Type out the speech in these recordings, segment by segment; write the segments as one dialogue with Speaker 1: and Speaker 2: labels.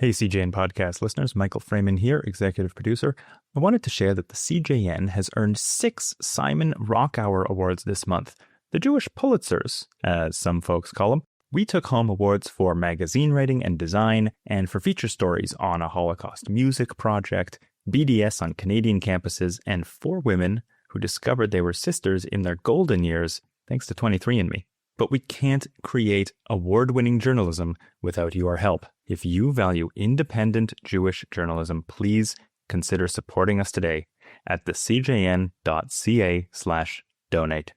Speaker 1: Hey, CJN podcast listeners, Michael Freeman here, executive producer. I wanted to share that the CJN has earned 6 Simon Rockhour Awards this month, the Jewish Pulitzers, as some folks call them. We took home awards for magazine writing and design, and for feature stories on a Holocaust music project, BDS on Canadian campuses, and 4 women who discovered they were sisters in their golden years, thanks to 23andMe. But we can't create award-winning journalism without your help. If you value independent Jewish journalism, please consider supporting us today at thecjn.ca/donate.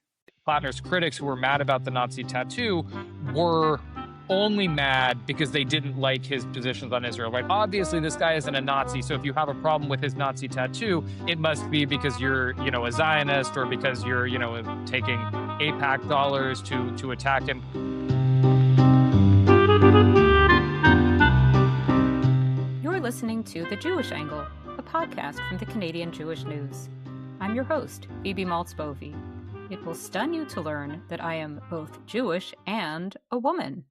Speaker 2: Platner's critics who were mad about the Nazi tattoo were only mad because they didn't like his positions on Israel. Right? Obviously, this guy isn't a Nazi, so if you have a problem with his Nazi tattoo, it must be because you're, a Zionist or because you're, taking AIPAC dollars to attack him.
Speaker 3: You're listening to The Jewish Angle, a podcast from the Canadian Jewish News. I'm your host, Phoebe Maltz Bovy. It will stun you to learn that I am both Jewish and a woman.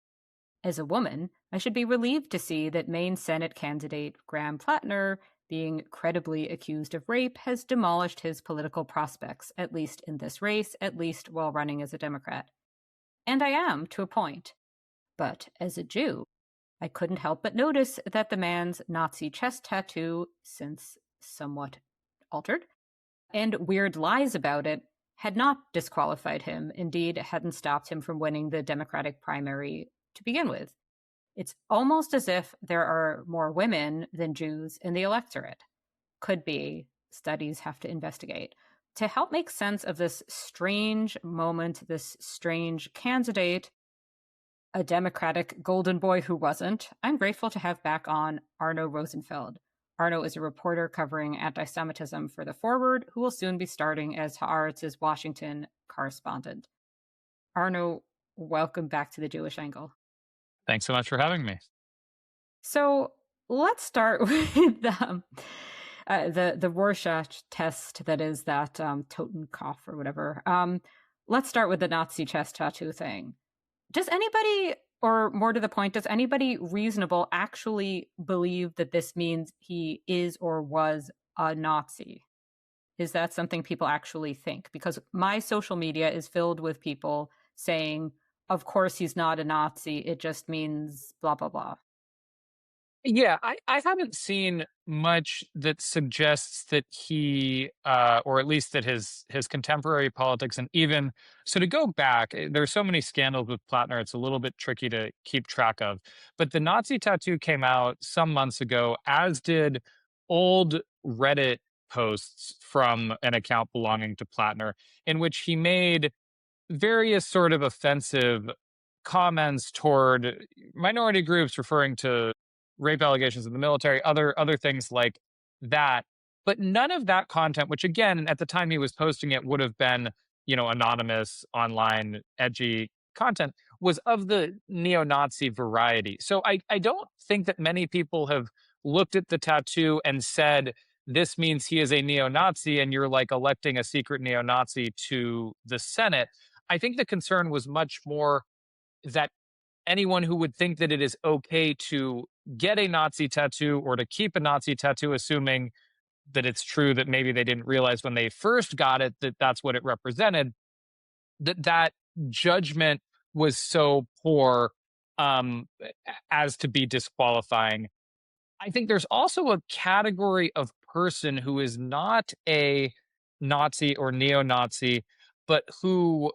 Speaker 3: As a woman, I should be relieved to see that Maine Senate candidate Graham Platner, being credibly accused of rape, has demolished his political prospects, at least in this race, at least while running as a Democrat. And I am, to a point. But as a Jew, I couldn't help but notice that the man's Nazi chest tattoo, since somewhat altered, and weird lies about it, had not disqualified him, indeed hadn't stopped him from winning the Democratic primary to begin with. It's almost as if there are more women than Jews in the electorate. Could be. Studies have to investigate. To help make sense of this strange moment, this strange candidate, a Democratic golden boy who wasn't, I'm grateful to have back on Arno Rosenfeld. Arno is a reporter covering antisemitism for The Forward, who will soon be starting as Haaretz's Washington correspondent. Arno, welcome back to The Jewish Angle.
Speaker 2: Thanks so much for having me.
Speaker 3: So let's start with the Rorschach test, that is that Totenkopf or whatever. Let's start with the Nazi chest tattoo thing. Does anybody, or more to the point, does anybody reasonable actually believe that this means he is or was a Nazi? Is that something people actually think? Because my social media is filled with people saying, of course he's not a Nazi, it just means blah, blah, blah.
Speaker 2: Yeah, I haven't seen much that suggests that he, or at least that his contemporary politics, and even, so to go back, there's so many scandals with Platner, it's a little bit tricky to keep track of. But the Nazi tattoo came out some months ago, as did old Reddit posts from an account belonging to Platner, in which he made various sort of offensive comments toward minority groups, referring to rape allegations in the military, other things like that. But none of that content, which again, at the time he was posting it, would have been, anonymous, online, edgy content, was of the neo-Nazi variety. So I don't think that many people have looked at the tattoo and said, this means he is a neo-Nazi, and you're like electing a secret neo-Nazi to the Senate. I think the concern was much more that anyone who would think that it is okay to get a Nazi tattoo or to keep a Nazi tattoo, assuming that it's true that maybe they didn't realize when they first got it that that's what it represented, that judgment was so poor as to be disqualifying. I think there's also a category of person who is not a Nazi or neo-Nazi, but who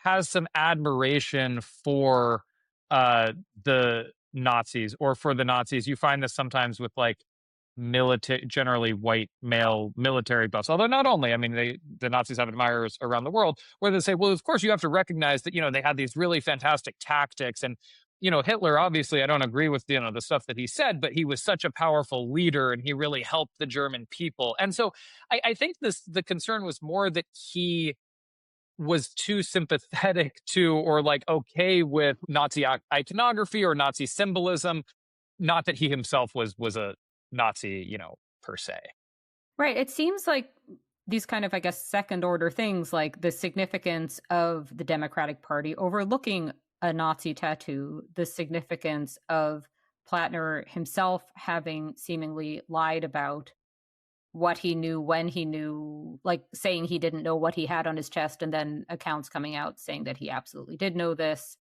Speaker 2: has some admiration for the Nazis or for the Nazis. You find this sometimes with like military, generally white male military buffs. Although not only, I mean, the Nazis have admirers around the world where they say, well, of course you have to recognize that, they had these really fantastic tactics. And, Hitler, obviously, I don't agree with, the stuff that he said, but he was such a powerful leader and he really helped the German people. And so I think the concern was more that he was too sympathetic to, or like okay with Nazi iconography or Nazi symbolism, not that he himself was a Nazi, per se.
Speaker 3: Right. It seems like these kind of, I guess, second order things like the significance of the Democratic Party overlooking a Nazi tattoo, the significance of Platner himself having seemingly lied about what he knew, when he knew, like saying he didn't know what he had on his chest, and then accounts coming out saying that he absolutely did know this.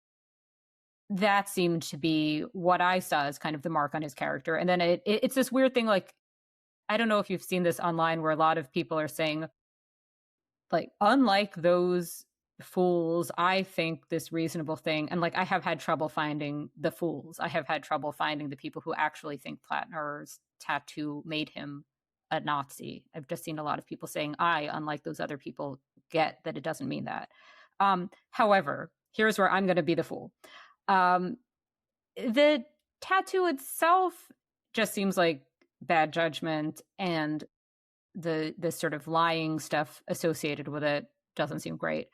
Speaker 3: That seemed to be what I saw as kind of the mark on his character. And then it's this weird thing, like, I don't know if you've seen this online where a lot of people are saying, like, unlike those fools, I think this reasonable thing. And like, I have had trouble finding the fools. I have had trouble finding the people who actually think Platner's tattoo made him a Nazi. I've just seen a lot of people saying, unlike those other people, get that it doesn't mean that. However, here's where I'm going to be the fool. The tattoo itself just seems like bad judgment, and the sort of lying stuff associated with it doesn't seem great.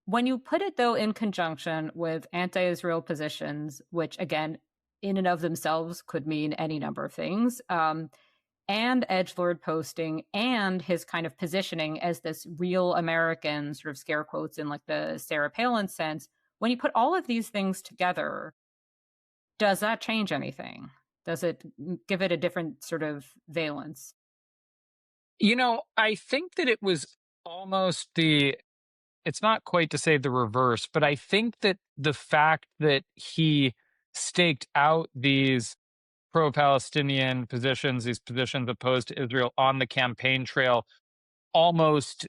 Speaker 3: When you put it, though, in conjunction with anti-Israel positions, which, again, in and of themselves could mean any number of things, and edgelord posting, and his kind of positioning as this real American, sort of scare quotes in like the Sarah Palin sense, when you put all of these things together, does that change anything? Does it give it a different sort of valence?
Speaker 2: I think that it was almost it's not quite to say the reverse, but I think that the fact that he staked out these pro-Palestinian positions, these positions opposed to Israel on the campaign trail, almost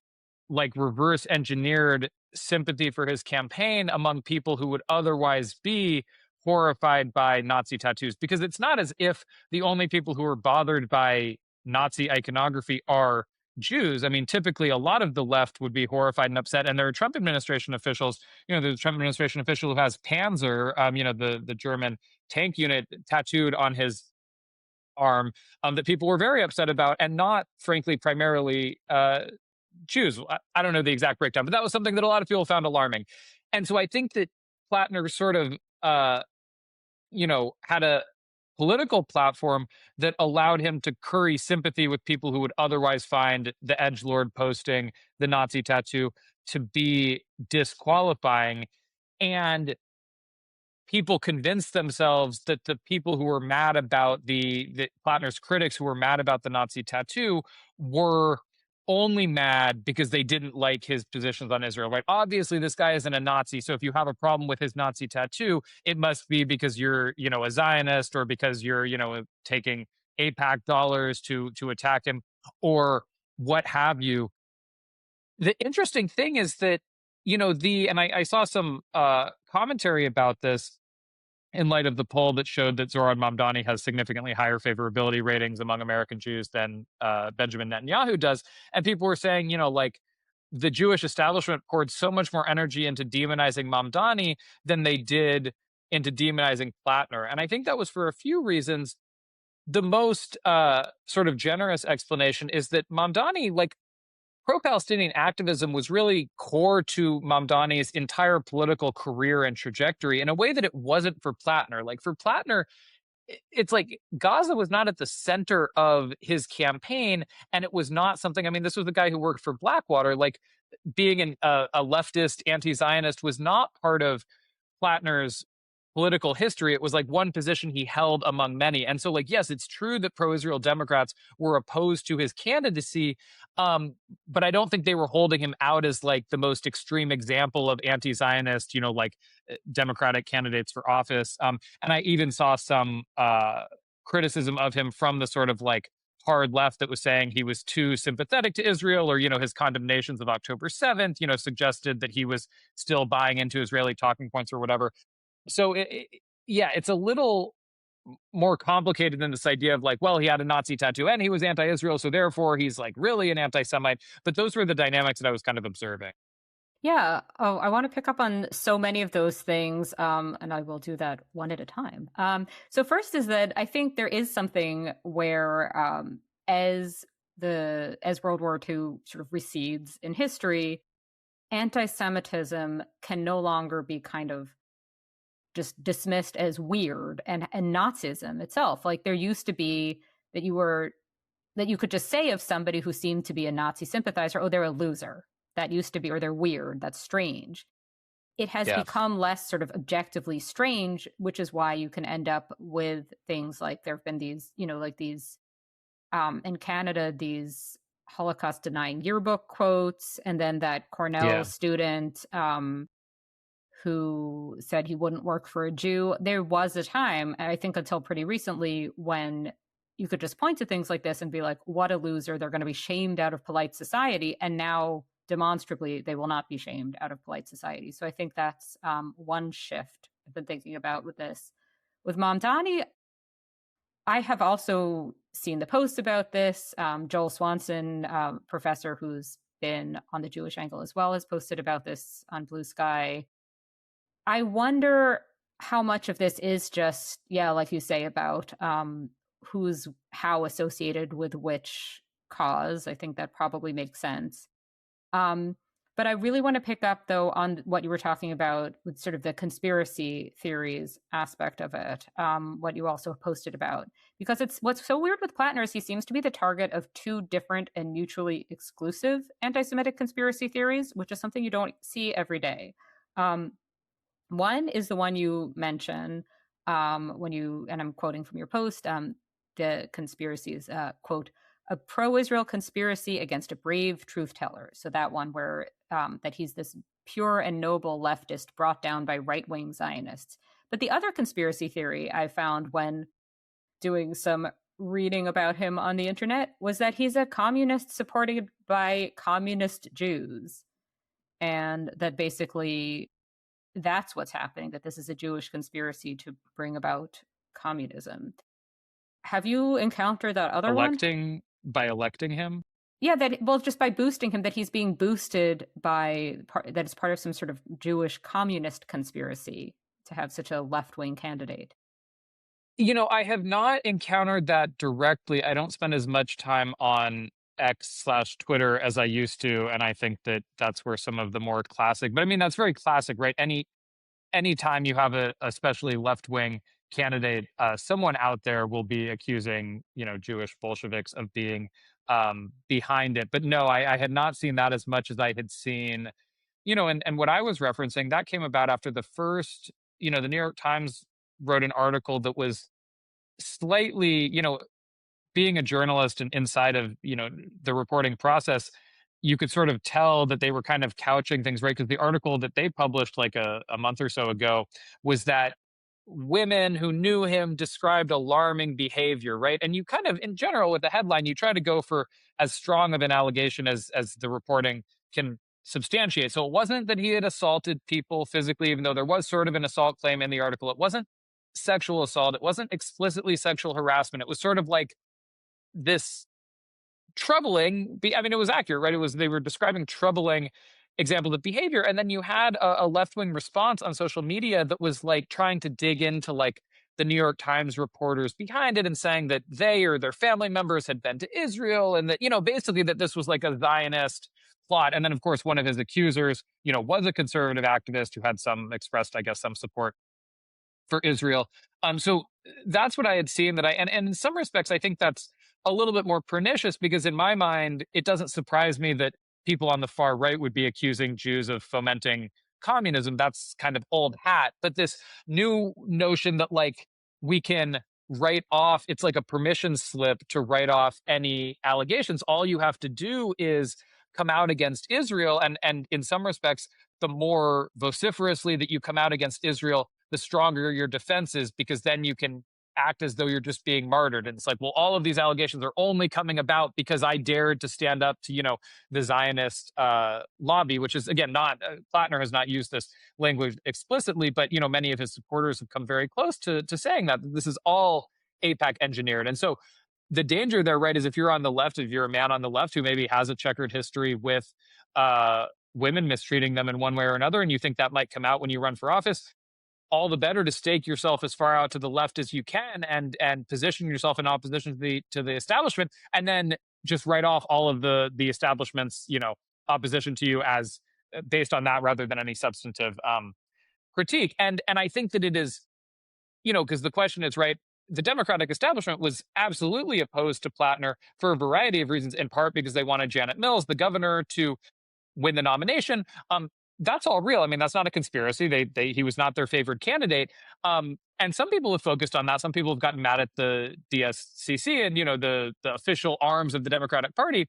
Speaker 2: like reverse engineered sympathy for his campaign among people who would otherwise be horrified by Nazi tattoos. Because it's not as if the only people who are bothered by Nazi iconography are Jews. I mean, typically a lot of the left would be horrified and upset. And there are Trump administration officials, there's a Trump administration official who has Panzer, the German tank unit tattooed on his arm, that people were very upset about, and not, frankly, primarily Jews. I don't know the exact breakdown, but that was something that a lot of people found alarming. And so I think that Platner sort of, had a political platform that allowed him to curry sympathy with people who would otherwise find the edgelord posting, the Nazi tattoo, to be disqualifying. And people convinced themselves that the people who were mad about the Platner's critics who were mad about the Nazi tattoo were only mad because they didn't like his positions on Israel, right? Obviously, this guy isn't a Nazi, so if you have a problem with his Nazi tattoo, it must be because you're, a Zionist, or because you're, taking AIPAC dollars to attack him, or what have you. The interesting thing is that, and I saw some commentary about this in light of the poll that showed that Zoran Mamdani has significantly higher favorability ratings among American Jews than Benjamin Netanyahu does. And people were saying, the Jewish establishment poured so much more energy into demonizing Mamdani than they did into demonizing Platner. And I think that was for a few reasons. The most sort of generous explanation is that Mamdani, pro-Palestinian activism was really core to Mamdani's entire political career and trajectory in a way that it wasn't for Platner. Like, for Platner, it's like Gaza was not at the center of his campaign, and it was not something, this was the guy who worked for Blackwater. Like, being a leftist anti-Zionist was not part of Platner's political history. It was like one position he held among many. And so, yes, it's true that pro-Israel Democrats were opposed to his candidacy, but I don't think they were holding him out as the most extreme example of anti-Zionist, Democratic candidates for office. And I even saw some criticism of him from the sort of hard left that was saying he was too sympathetic to Israel, or, his condemnations of October 7th, suggested that he was still buying into Israeli talking points or whatever. So, it's a little more complicated than this idea of he had a Nazi tattoo and he was anti-Israel, so therefore he's really an anti-Semite. But those were the dynamics that I was kind of observing.
Speaker 3: Yeah. Oh, I want to pick up on so many of those things, and I will do that one at a time. So first is that I think there is something where, as World War II sort of recedes in history, anti-Semitism can no longer be kind of just dismissed as weird, and Nazism itself. There used to be that you could just say of somebody who seemed to be a Nazi sympathizer, oh, they're a loser. That used to be, or they're weird, that's strange. it has become less sort of objectively strange, which is why you can end up with things like there have been these, like these in Canada, these Holocaust denying yearbook quotes, and then that Cornell student who said he wouldn't work for a Jew. There was a time, I think until pretty recently, when you could just point to things like this and be like, what a loser, they're going to be shamed out of polite society. And now demonstrably they will not be shamed out of polite society. So I think that's one shift I've been thinking about with this. With Mamdani, I have also seen the posts about this. Joel Swanson, professor who's been on the Jewish angle as well, has posted about this on Blue Sky. I wonder how much of this is just, like you say, about who's how associated with which cause. I think that probably makes sense. But I really want to pick up, though, on what you were talking about with sort of the conspiracy theories aspect of it, what you also posted about. Because what's so weird with Platner is he seems to be the target of two different and mutually exclusive anti-Semitic conspiracy theories, which is something you don't see every day. One is the one you mention and I'm quoting from your post, the conspiracy is, quote, a pro-Israel conspiracy against a brave truth teller. So that one where that he's this pure and noble leftist brought down by right-wing Zionists. But the other conspiracy theory I found when doing some reading about him on the internet was that he's a communist supported by communist Jews. And that basically that's what's happening, that this is a Jewish conspiracy to bring about communism. Have you encountered that other one?
Speaker 2: By electing him?
Speaker 3: Yeah, just by boosting him, that he's being boosted that it's part of some sort of Jewish communist conspiracy to have such a left-wing candidate.
Speaker 2: I have not encountered that directly. I don't spend as much time on X/Twitter as I used to, and I think that that's where some of the more classic, but I mean, that's very classic, right? Any time you have a especially left-wing candidate, someone out there will be accusing, Jewish Bolsheviks of being behind it. But no, I had not seen that as much as I had seen, and what I was referencing, that came about after the first, the New York Times wrote an article that was slightly, being a journalist and inside of, the reporting process, you could sort of tell that they were kind of couching things, right? Because the article that they published like a month or so ago was that women who knew him described alarming behavior, right? And you kind of, in general, with the headline, you try to go for as strong of an allegation as the reporting can substantiate. So it wasn't that he had assaulted people physically, even though there was sort of an assault claim in the article. It wasn't sexual assault. It wasn't explicitly sexual harassment. It was sort of like this troubling, it was accurate, right? They were describing troubling examples of behavior. And then you had a left-wing response on social media that was like trying to dig into like the New York Times reporters behind it and saying that they or their family members had been to Israel and that, basically that this was like a Zionist plot. And then, of course, one of his accusers, was a conservative activist who had expressed, I guess, some support for Israel. So that's what I had seen and in some respects, I think that's a little bit more pernicious because in my mind, it doesn't surprise me that people on the far right would be accusing Jews of fomenting communism. That's kind of old hat. But this new notion that like we can write off, it's like a permission slip to write off any allegations. All you have to do is come out against Israel. And in some respects, the more vociferously that you come out against Israel, the stronger your defense is, because then you can act as though you're just being martyred. And it's like, well, all of these allegations are only coming about because I dared to stand up to, the Zionist lobby, which is, again, not, Platner has not used this language explicitly, but, many of his supporters have come very close to saying that this is all AIPAC engineered. And so the danger there, right, is if you're on the left, if you're a man on the left who maybe has a checkered history with women mistreating them in one way or another, and you think that might come out when you run for office, all the better to stake yourself as far out to the left as you can and position yourself in opposition to the establishment, and then just write off all of the establishment's opposition to you as based on that rather than any substantive critique. And I think that it is, because the question is, right, the Democratic establishment was absolutely opposed to Platner for a variety of reasons, in part because they wanted Janet Mills, the governor, to win the nomination. that's all real. I mean, that's not a conspiracy. He was not their favored candidate. And some people have focused on that. Some people have gotten mad at the DSCC and, the official arms of the Democratic Party.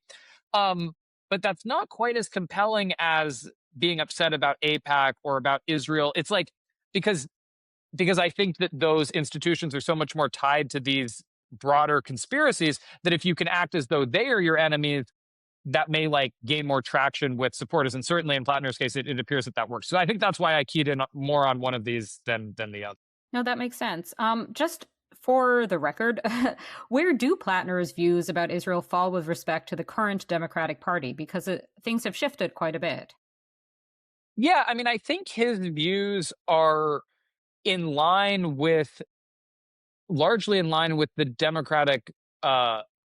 Speaker 2: But that's not quite as compelling as being upset about AIPAC or about Israel. It's like, because I think that those institutions are so much more tied to these broader conspiracies that if you can act as though they are your enemies, that may gain more traction with supporters. And certainly in Platner's case, it appears that works. So I think that's why I keyed in more on one of these than the other.
Speaker 3: No, that makes sense. Just for the record, where do Platner's views about Israel fall with respect to the current Democratic Party? Because things have shifted quite a bit.
Speaker 2: Yeah, I mean, I think his views are largely in line with the Democratic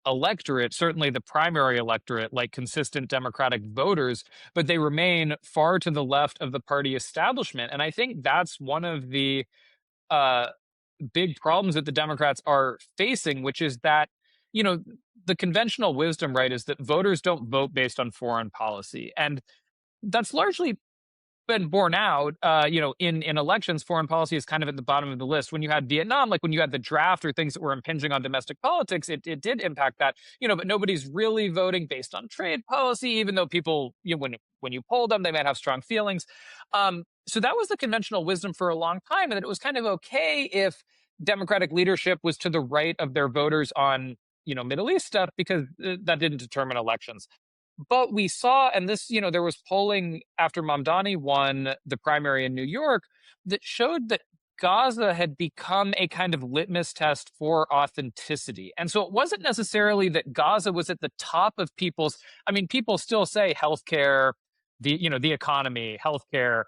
Speaker 2: electorate, certainly the primary electorate, like consistent Democratic voters, but they remain far to the left of the party establishment. And I think that's one of the big problems that the Democrats are facing, which is that, the conventional wisdom, right, is that voters don't vote based on foreign policy. And that's largely been borne out, in elections. Foreign policy is kind of at the bottom of the list. When you had Vietnam, like when you had the draft or things that were impinging on domestic politics, it did impact that, but nobody's really voting based on trade policy, even though people, when you poll them, they might have strong feelings. So that was the conventional wisdom for a long time, and that it was kind of okay if Democratic leadership was to the right of their voters on, Middle East stuff, because that didn't determine elections. But we saw, and this, there was polling after Mamdani won the primary in New York that showed that Gaza had become a kind of litmus test for authenticity. And so it wasn't necessarily that Gaza was at the top of people still say healthcare, the economy, healthcare,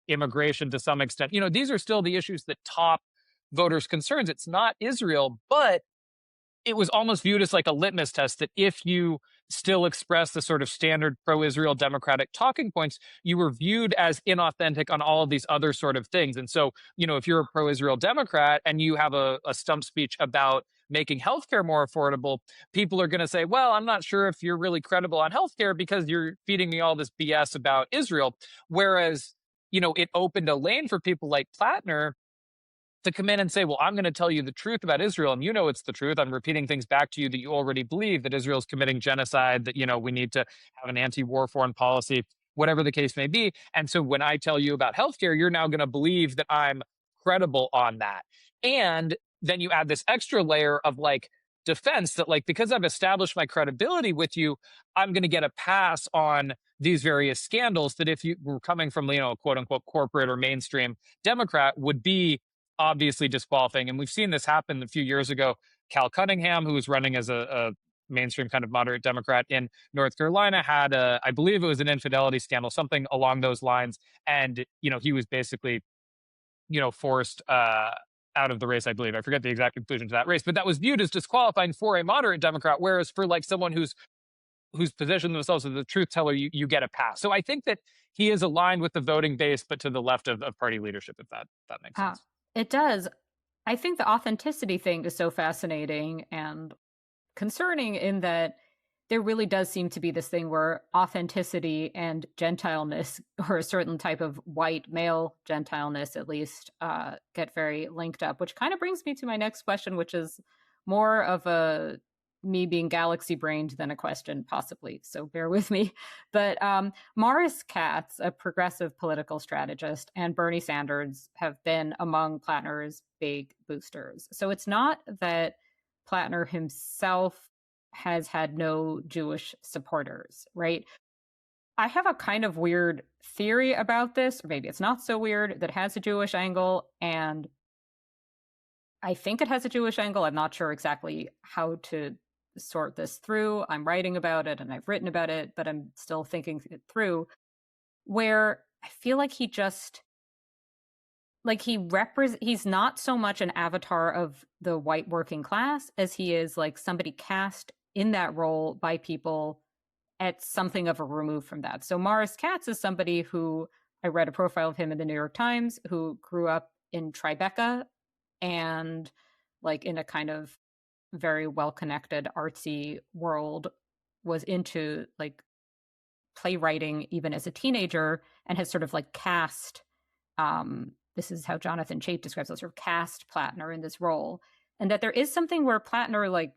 Speaker 2: immigration to some extent. These are still the issues that top voters' concerns. It's not Israel, but it was almost viewed as like a litmus test that if you still express the sort of standard pro-Israel Democratic talking points, you were viewed as inauthentic on all of these other sort of things. And so, if you're a pro-Israel Democrat and you have a stump speech about making healthcare more affordable, people are going to say, well, I'm not sure if you're really credible on healthcare because you're feeding me all this BS about Israel. Whereas, it opened a lane for people like Platner to come in and say, well, I'm going to tell you the truth about Israel, and it's the truth. I'm repeating things back to you that you already believe, that Israel's committing genocide, that, we need to have an anti-war foreign policy, whatever the case may be. And so when I tell you about healthcare, you're now going to believe that I'm credible on that. And then you add this extra layer of defense that because I've established my credibility with you, I'm going to get a pass on these various scandals that if you were coming from, quote unquote, corporate or mainstream Democrat would be obviously disqualifying. And we've seen this happen a few years ago. Cal Cunningham, who was running as a mainstream kind of moderate Democrat in North Carolina, had I believe it was an infidelity scandal, something along those lines. And, he was basically, forced out of the race, I believe. I forget the exact conclusion to that race, but that was viewed as disqualifying for a moderate Democrat, whereas for someone who's positioned themselves as the truth teller, you get a pass. So I think that he is aligned with the voting base, but to the left of party leadership, if that makes sense.
Speaker 3: It does. I think the authenticity thing is so fascinating and concerning in that there really does seem to be this thing where authenticity and gentileness, or a certain type of white male gentileness at least, get very linked up, which kind of brings me to my next question, which is more of a me being galaxy brained than a question, possibly. So bear with me. But Maurice Katz, a progressive political strategist, and Bernie Sanders have been among Platner's big boosters. So it's not that Platner himself has had no Jewish supporters, right? I have a kind of weird theory about this, or maybe it's not so weird, that has a Jewish angle, and I think it has a Jewish angle. I'm not sure exactly how to sort this through. I'm writing about it and I've written about it, but I'm still thinking it through, where I feel like he just he's not so much an avatar of the white working class as he is somebody cast in that role by people at something of a remove from that. So Maurice Katz is somebody who, I read a profile of him in the New York Times, who grew up in Tribeca and in a kind of very well-connected artsy world, was into playwriting even as a teenager and has sort of like cast, this is how Jonathan Chait describes it, sort of cast Platner in this role. And that there is something where Platner, like,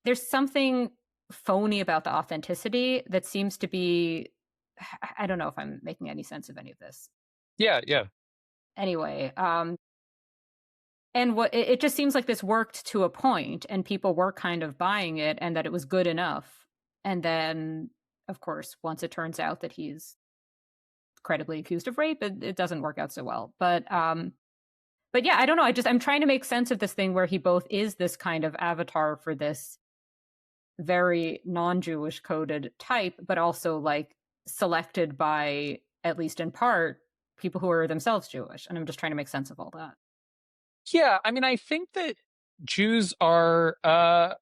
Speaker 3: there's something phony about the authenticity that seems to be, I don't know if I'm making any sense of any of this.
Speaker 2: Yeah.
Speaker 3: Anyway, and what it just seems like this worked to a point and people were kind of buying it and that it was good enough. And then, of course, once it turns out that he's credibly accused of rape, it doesn't work out so well. But yeah, I don't know. I'm trying to make sense of this thing where he both is this kind of avatar for this very non-Jewish coded type, but also like selected by, at least in part, people who are themselves Jewish. And I'm just trying to make sense of all that.
Speaker 2: Yeah, I mean, I think that Jews are, I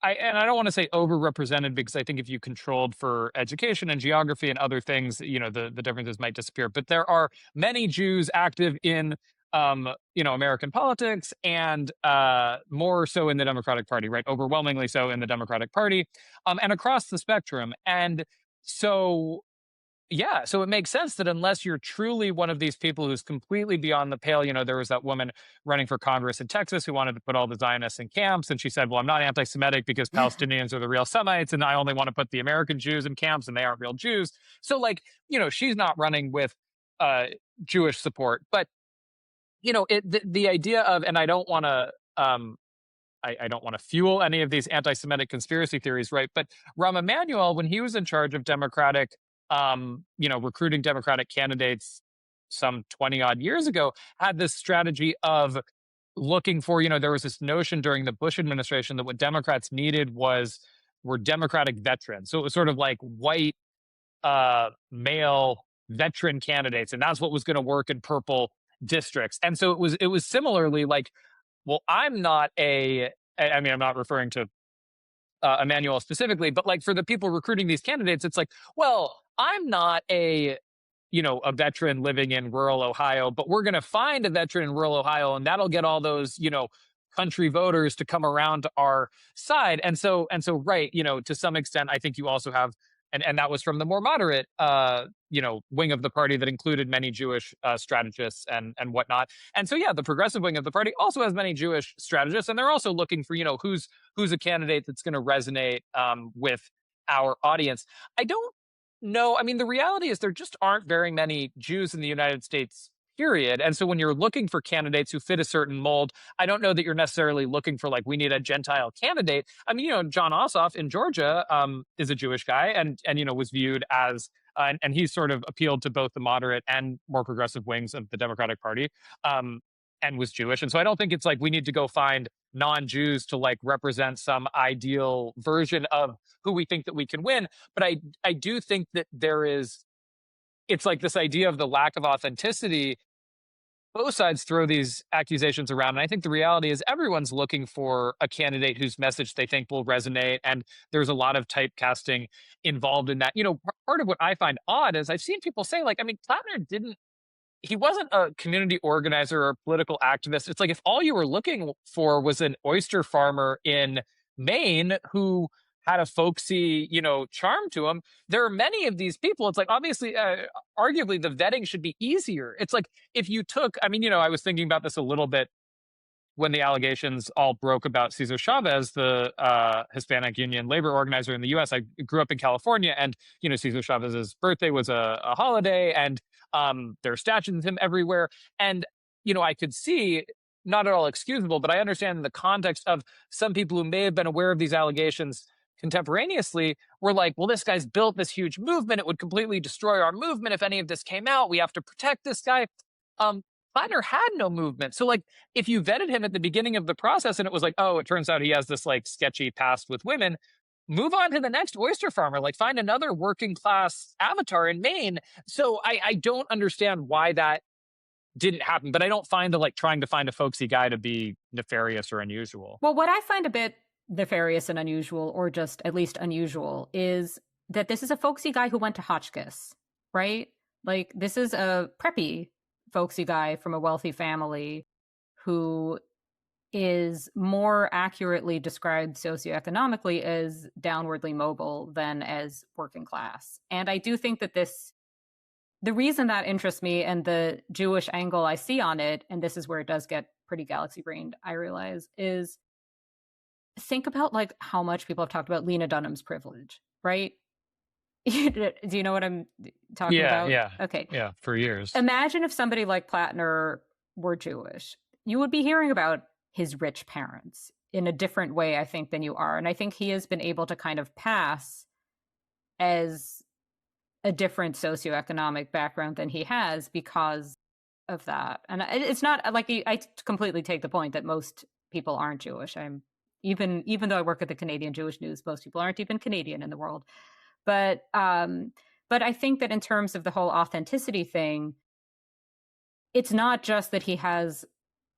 Speaker 2: don't want to say overrepresented, because I think if you controlled for education and geography and other things, the differences might disappear. But there are many Jews active in, American politics, and more so in the Democratic Party, right? Overwhelmingly so in the Democratic Party, and across the spectrum. And so, yeah, so it makes sense that unless you're truly one of these people who's completely beyond the pale, there was that woman running for Congress in Texas who wanted to put all the Zionists in camps. And she said, well, I'm not anti-Semitic because Palestinians are the real Semites, and I only want to put the American Jews in camps and they aren't real Jews. So she's not running with Jewish support. But, the idea of, and I don't want to, I don't want to fuel any of these anti-Semitic conspiracy theories, right? But Rahm Emanuel, when he was in charge of recruiting Democratic candidates some 20 odd years ago, had this strategy of looking for, there was this notion during the Bush administration that what Democrats needed were Democratic veterans. So it was sort of like white male veteran candidates. And that's what was going to work in purple districts. And so it was similarly like, well, I'm not I'm not referring to Emmanuel specifically, but like for the people recruiting these candidates, it's like, well, I'm not a veteran living in rural Ohio, but we're going to find a veteran in rural Ohio, and that'll get all those, country voters to come around to our side. And so, right, to some extent, I think you also have, and that was from the more moderate, wing of the party that included many Jewish strategists and whatnot. And so, yeah, the progressive wing of the party also has many Jewish strategists, and they're also looking for, who's a candidate that's going to resonate with our audience. I don't know. I mean, the reality is there just aren't very many Jews in the United States, period. And so when you're looking for candidates who fit a certain mold, I don't know that you're necessarily looking for, like, we need a Gentile candidate. I mean, John Ossoff in Georgia is a Jewish guy and was viewed as, and he's sort of appealed to both the moderate and more progressive wings of the Democratic Party, and was Jewish. And so I don't think it's like we need to go find non-Jews to like represent some ideal version of who we think that we can win. But I do think that it's like this idea of the lack of authenticity. Both sides throw these accusations around. And I think the reality is everyone's looking for a candidate whose message they think will resonate. And there's a lot of typecasting involved in that. Part of what I find odd is I've seen people say, like, I mean, Platner he wasn't a community organizer or a political activist. It's like if all you were looking for was an oyster farmer in Maine who had a folksy, charm to him. There are many of these people. It's like, obviously, arguably, the vetting should be easier. It's like if you took, I was thinking about this a little bit when the allegations all broke about Cesar Chavez, the Hispanic Union labor organizer in the U.S. I grew up in California, and, Cesar Chavez's birthday was a holiday, and there are statues of him everywhere. And, I could see, not at all excusable, but I understand in the context of some people who may have been aware of these allegations contemporaneously were like, well, this guy's built this huge movement. It would completely destroy our movement if any of this came out. We have to protect this guy. Platner had no movement. So, like, if you vetted him at the beginning of the process and it was like, oh, it turns out he has this, like, sketchy past with women, move on to the next oyster farmer. Like, find another working class avatar in Maine. So I don't understand why that didn't happen, but I don't find trying to find a folksy guy to be nefarious or unusual.
Speaker 3: Well, what I find a bit nefarious and unusual, or just at least unusual, is that this is a folksy guy who went to Hotchkiss, right? Like, this is a preppy folksy guy from a wealthy family who is more accurately described socioeconomically as downwardly mobile than as working class. And I do think that the reason that interests me and the Jewish angle I see on it, and this is where it does get pretty galaxy brained, I realize, is think about like how much people have talked about Lena Dunham's privilege, right? Do you know what I'm talking about?
Speaker 2: Yeah.
Speaker 3: Okay.
Speaker 2: Yeah, for years.
Speaker 3: Imagine if somebody like Platner were Jewish. You would be hearing about his rich parents in a different way, I think, than you are. And I think he has been able to kind of pass as a different socioeconomic background than he has because of that. And it's not like I completely take the point that most people aren't Jewish. Even though I work at the Canadian Jewish News, most people aren't even Canadian in the world. But I think that in terms of the whole authenticity thing, it's not just that he has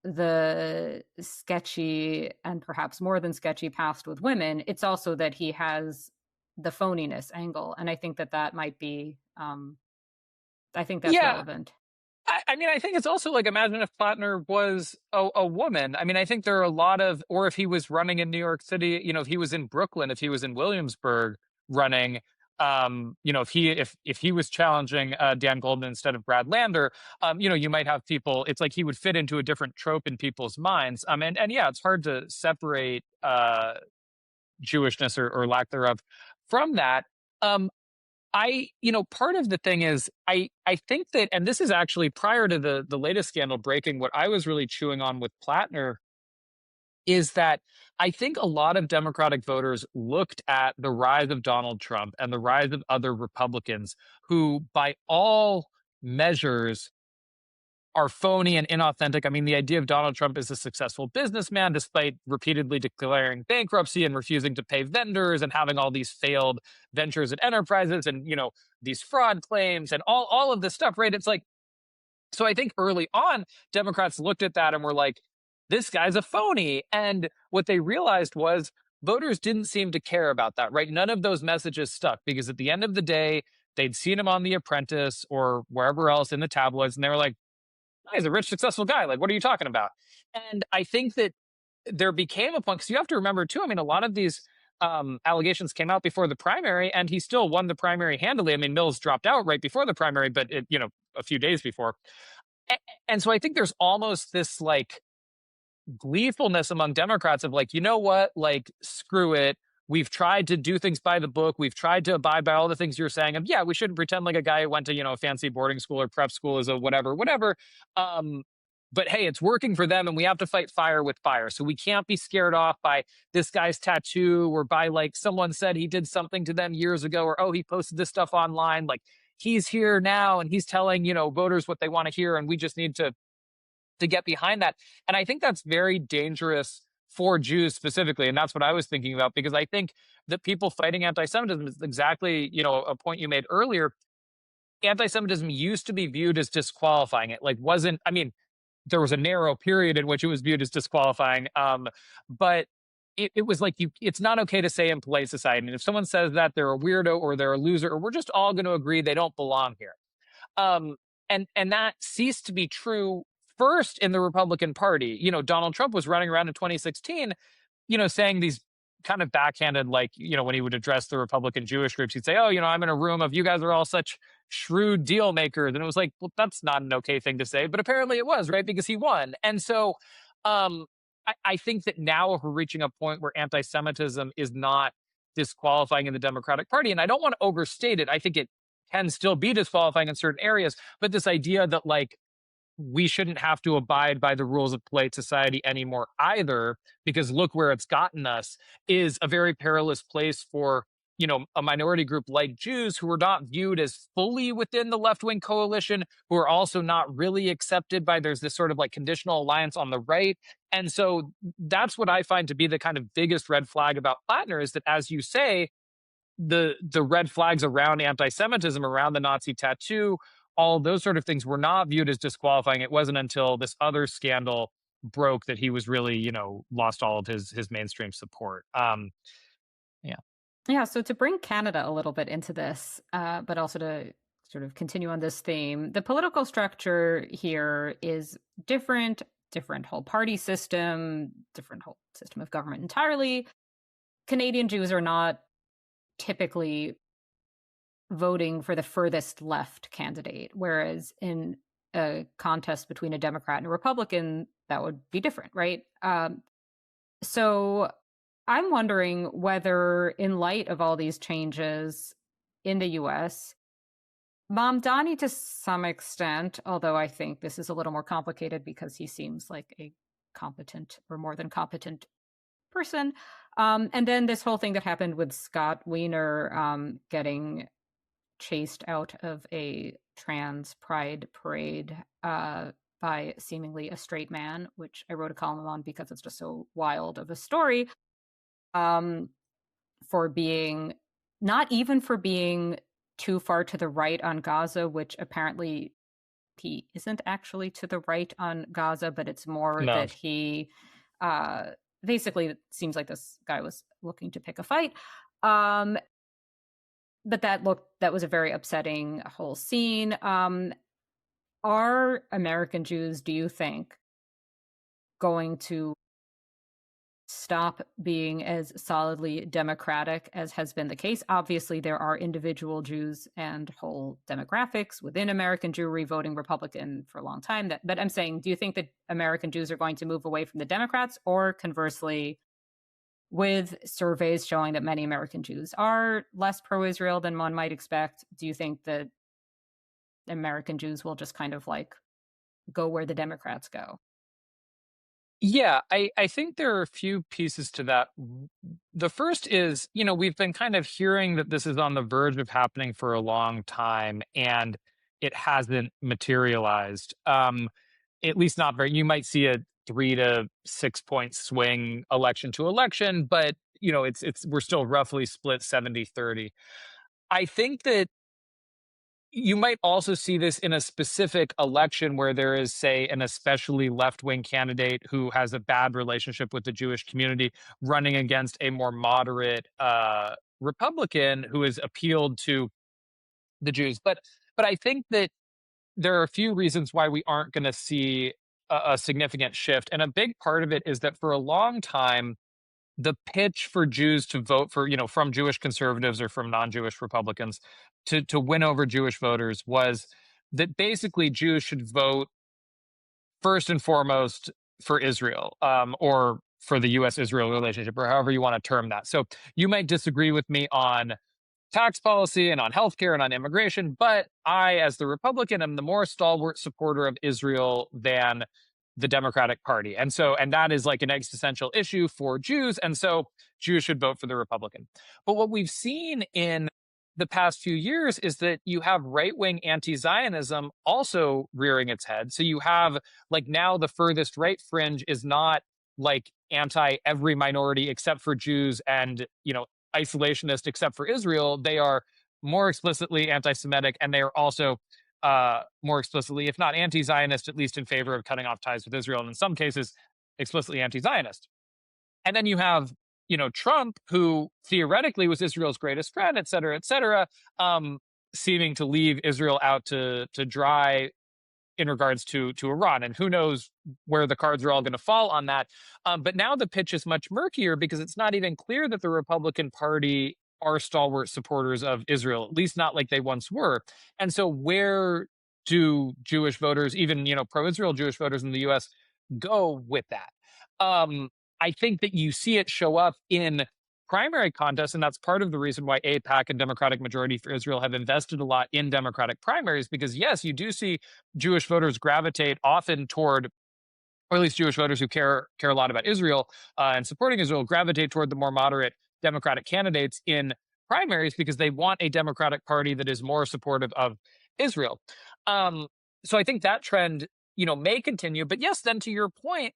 Speaker 3: the sketchy and perhaps more than sketchy past with women. It's also that he has the phoniness angle. And I think that might be, I think that's relevant.
Speaker 2: I mean, I think it's also like, imagine if Platner was a woman. I mean, I think there are a lot of, or if he was running in New York City, if he was in Brooklyn, if he was in Williamsburg running, if he was challenging Dan Goldman instead of Brad Lander, you might have people, it's like he would fit into a different trope in people's minds. And yeah, it's hard to separate Jewishness or lack thereof from that. Part of the thing is, I think that, and this is actually prior to the latest scandal breaking, what I was really chewing on with Platner is that I think a lot of Democratic voters looked at the rise of Donald Trump and the rise of other Republicans who, by all measures, are phony and inauthentic. I mean, the idea of Donald Trump as a successful businessman, despite repeatedly declaring bankruptcy and refusing to pay vendors and having all these failed ventures and enterprises and, these fraud claims and all of this stuff, right? It's like, so I think early on, Democrats looked at that and were like, this guy's a phony. And what they realized was voters didn't seem to care about that, right? None of those messages stuck because at the end of the day, they'd seen him on The Apprentice or wherever else in the tabloids. And they were like, he's a rich, successful guy. Like, what are you talking about? And I think that there became a point, because you have to remember too, I mean, a lot of these allegations came out before the primary and he still won the primary handily. I mean, Mills dropped out right before the primary, but a few days before. And so I think there's almost this like gleefulness among Democrats of like, you know what, like, screw it. We've tried to do things by the book. We've tried to abide by all the things you're saying. And yeah, we shouldn't pretend like a guy who went to, a fancy boarding school or prep school is a whatever. But hey, it's working for them and we have to fight fire with fire. So we can't be scared off by this guy's tattoo or by like someone said he did something to them years ago or, oh, he posted this stuff online. Like he's here now and he's telling, voters what they want to hear. And we just need to get behind that. And I think that's very dangerous for Jews specifically. And that's what I was thinking about, because I think that people fighting anti-Semitism is exactly, a point you made earlier. Anti-Semitism used to be viewed as disqualifying. It there was a narrow period in which it was viewed as disqualifying. But it was like, it's not okay to say in polite society. And if someone says that, they're a weirdo or they're a loser, or we're just all going to agree they don't belong here. And that ceased to be true first in the Republican Party. Donald Trump was running around in 2016, saying these kind of backhanded, like, when he would address the Republican Jewish groups, he'd say, oh, I'm in a room of you guys are all such shrewd deal makers. And it was like, well, that's not an okay thing to say. But apparently it was, right? Because he won. And so I think that now if we're reaching a point where anti-Semitism is not disqualifying in the Democratic Party, and I don't want to overstate it, I think it can still be disqualifying in certain areas, but this idea that like, we shouldn't have to abide by the rules of polite society anymore either, because look where it's gotten us, is a very perilous place for, a minority group like Jews who are not viewed as fully within the left-wing coalition, who are also not really accepted by, there's this sort of like conditional alliance on the right. And so that's what I find to be the kind of biggest red flag about Platner, is that, as you say, the red flags around anti-Semitism, around the Nazi tattoo, all those sort of things were not viewed as disqualifying. It wasn't until this other scandal broke that he was really, lost all of his mainstream support.
Speaker 3: Yeah. So to bring Canada a little bit into this, but also to sort of continue on this theme, the political structure here is different different whole party system, different whole system of government entirely. Canadian Jews are not typically voting for the furthest left candidate, whereas in a contest between a Democrat and a Republican, that would be different, right? So I'm wondering whether, in light of all these changes in the US, Mamdani to some extent, although I think this is a little more complicated because he seems like a competent or more than competent person. And then this whole thing that happened with Scott Wiener getting chased out of a trans pride parade by seemingly a straight man, which I wrote a column on because it's just so wild of a story, for being, not even for being too far to the right on Gaza, which apparently he isn't actually to the right on Gaza, but it's more that he basically, it seems like this guy was looking to pick a fight. But that was a very upsetting whole scene. Are American Jews, do you think, going to stop being as solidly democratic as has been the case? Obviously, there are individual Jews and whole demographics within American Jewry voting Republican for a long time. But I'm saying, do you think that American Jews are going to move away from the Democrats, or conversely, with surveys showing that many American Jews are less pro-Israel than one might expect, do you think that American Jews will just kind of like go where the Democrats go?
Speaker 2: Yeah, I think there are a few pieces to that. The first is, we've been kind of hearing that this is on the verge of happening for a long time, and it hasn't materialized. At least not very. You might see a 3 to 6 point swing election to election, but we're still roughly split 70-30. I think that you might also see this in a specific election where there is, say, an especially left-wing candidate who has a bad relationship with the Jewish community running against a more moderate Republican who has appealed to the Jews. But I think that there are a few reasons why we aren't going to see a significant shift. And a big part of it is that for a long time, the pitch for Jews to vote for, from Jewish conservatives or from non-Jewish Republicans to win over Jewish voters was that basically Jews should vote first and foremost for Israel, or for the U.S.-Israel relationship, or however you want to term that. So you might disagree with me on tax policy and on healthcare and on immigration, but I, as the Republican, am the more stalwart supporter of Israel than the Democratic Party. And that is like an existential issue for Jews. And so Jews should vote for the Republican. But what we've seen in the past few years is that you have right-wing anti-Zionism also rearing its head. So you have, like, now the furthest right fringe is not like anti every minority except for Jews and, isolationist except for Israel. They are more explicitly anti-Semitic, and they are also more explicitly, if not anti-Zionist, at least in favor of cutting off ties with Israel, and in some cases, explicitly anti-Zionist. And then you have, Trump, who theoretically was Israel's greatest friend, et cetera, seeming to leave Israel out to dry in regards to Iran. And who knows where the cards are all going to fall on that. But now the pitch is much murkier because it's not even clear that the Republican Party are stalwart supporters of Israel, at least not like they once were. And so where do Jewish voters, even, pro-Israel Jewish voters in the U.S., go with that? I think that you see it show up in primary contests, and that's part of the reason why AIPAC and Democratic Majority for Israel have invested a lot in Democratic primaries, because yes, you do see Jewish voters gravitate often toward, or at least Jewish voters who care a lot about Israel and supporting Israel, gravitate toward the more moderate Democratic candidates in primaries because they want a Democratic Party that is more supportive of Israel. So I think that trend, may continue. But yes, then to your point,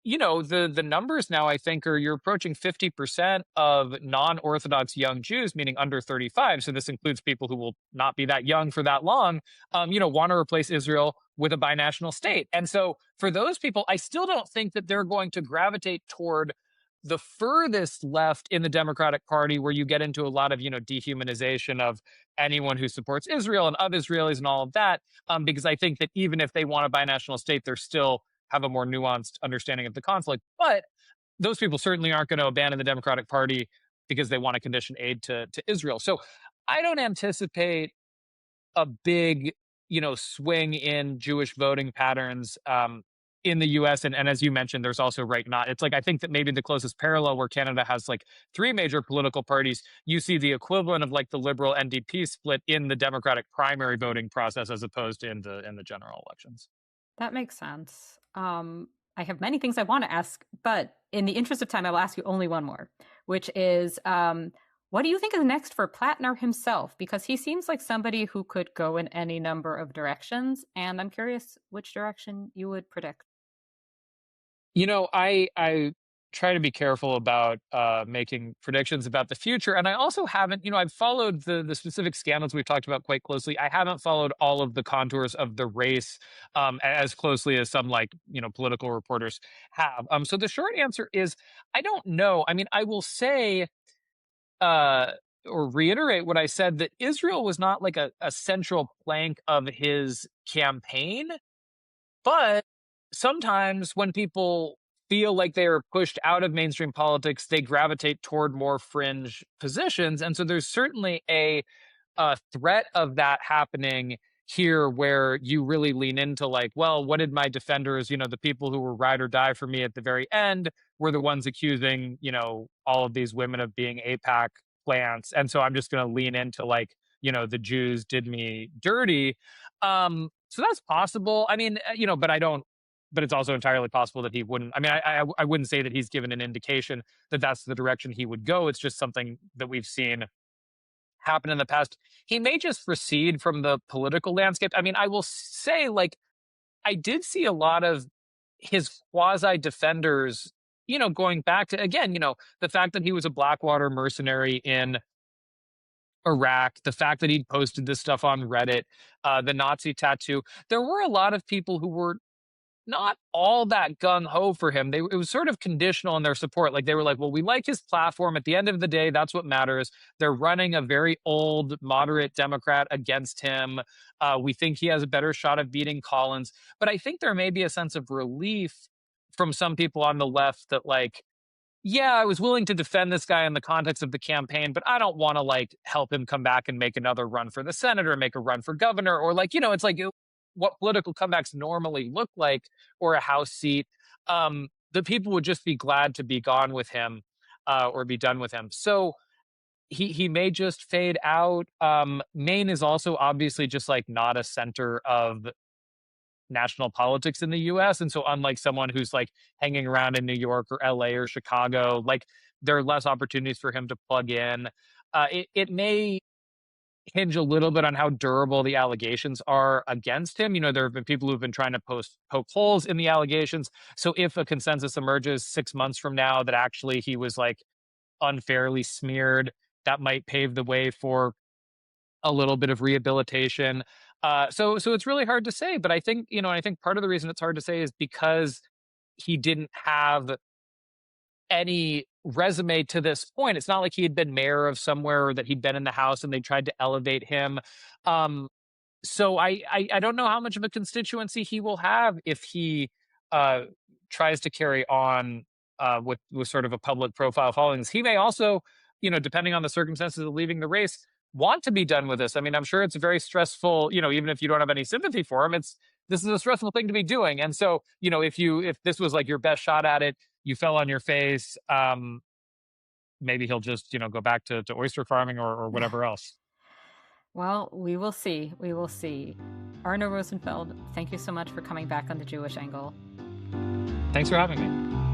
Speaker 2: the numbers now, I think, you're approaching 50% of non-Orthodox young Jews, meaning under 35. So this includes people who will not be that young for that long, want to replace Israel with a binational state. And so for those people, I still don't think that they're going to gravitate toward the furthest left in the Democratic Party, where you get into a lot of, dehumanization of anyone who supports Israel and of Israelis and all of that, because I think that even if they want a binational state, they're still have a more nuanced understanding of the conflict. But those people certainly aren't going to abandon the Democratic Party because they want to condition aid to Israel. So I don't anticipate a big, swing in Jewish voting patterns in the US. And as you mentioned, there's also right not. It's like, I think that maybe the closest parallel where Canada has like three major political parties, you see the equivalent of like the Liberal NDP split in the Democratic primary voting process as opposed to in the general elections.
Speaker 3: That makes sense. I have many things I want to ask, but in the interest of time, I will ask you only one more, which is, what do you think is next for Platner himself? Because he seems like somebody who could go in any number of directions, and I'm curious which direction you would predict.
Speaker 2: I try to be careful about making predictions about the future. And I also haven't, I've followed the specific scandals we've talked about quite closely. I haven't followed all of the contours of the race as closely as some political reporters have. So the short answer is, I don't know. I mean, I will say, or reiterate what I said, that Israel was not like a central plank of his campaign. But sometimes when people feel like they are pushed out of mainstream politics, they gravitate toward more fringe positions. And so there's certainly a threat of that happening here, where you really lean into like, well, what did my defenders, the people who were ride or die for me at the very end, were the ones accusing, all of these women of being AIPAC plants. And so I'm just going to lean into like, the Jews did me dirty. So that's possible. I mean, but it's also entirely possible that he wouldn't. I mean, I wouldn't say that he's given an indication that that's the direction he would go. It's just something that we've seen happen in the past. He may just recede from the political landscape. I mean, I will say, like, I did see a lot of his quasi defenders, going back to, again, the fact that he was a Blackwater mercenary in Iraq, the fact that he'd posted this stuff on Reddit, the Nazi tattoo. There were a lot of people who were not all that gung-ho for him. It was sort of conditional in their support. Like, they were like, well, we like his platform. At the end of the day, that's what matters. They're running a very old, moderate Democrat against him. We think he has a better shot of beating Collins. But I think there may be a sense of relief from some people on the left that, like, yeah, I was willing to defend this guy in the context of the campaign, but I don't want to like help him come back and make another run for the Senate or make a run for governor, or like, it's like what political comebacks normally look like, or a House seat. The people would just be glad to be gone with him or be done with him. So he may just fade out. Maine is also obviously just like not a center of national politics in the US. And so unlike someone who's like hanging around in New York or LA or Chicago, like there are less opportunities for him to plug in. It may hinge a little bit on how durable the allegations are against him. There have been people who've been trying to poke holes in the allegations. So if a consensus emerges 6 months from now that actually he was like unfairly smeared, that might pave the way for a little bit of rehabilitation. So it's really hard to say, but I think, I think part of the reason it's hard to say is because he didn't have any resume to this point. It's not like he had been mayor of somewhere or that he'd been in the House and they tried to elevate him. So I don't know how much of a constituency he will have if he tries to carry on with sort of a public profile following. He may also, depending on the circumstances of leaving the race, want to be done with this. I mean, I'm sure it's very stressful, even if you don't have any sympathy for him, this is a stressful thing to be doing. And so, if this was like your best shot at it, you fell on your face, maybe he'll just, go back to oyster farming or whatever else.
Speaker 3: Well, we will see. We will see. Arno Rosenfeld, thank you so much for coming back on The Jewish Angle.
Speaker 2: Thanks for having me.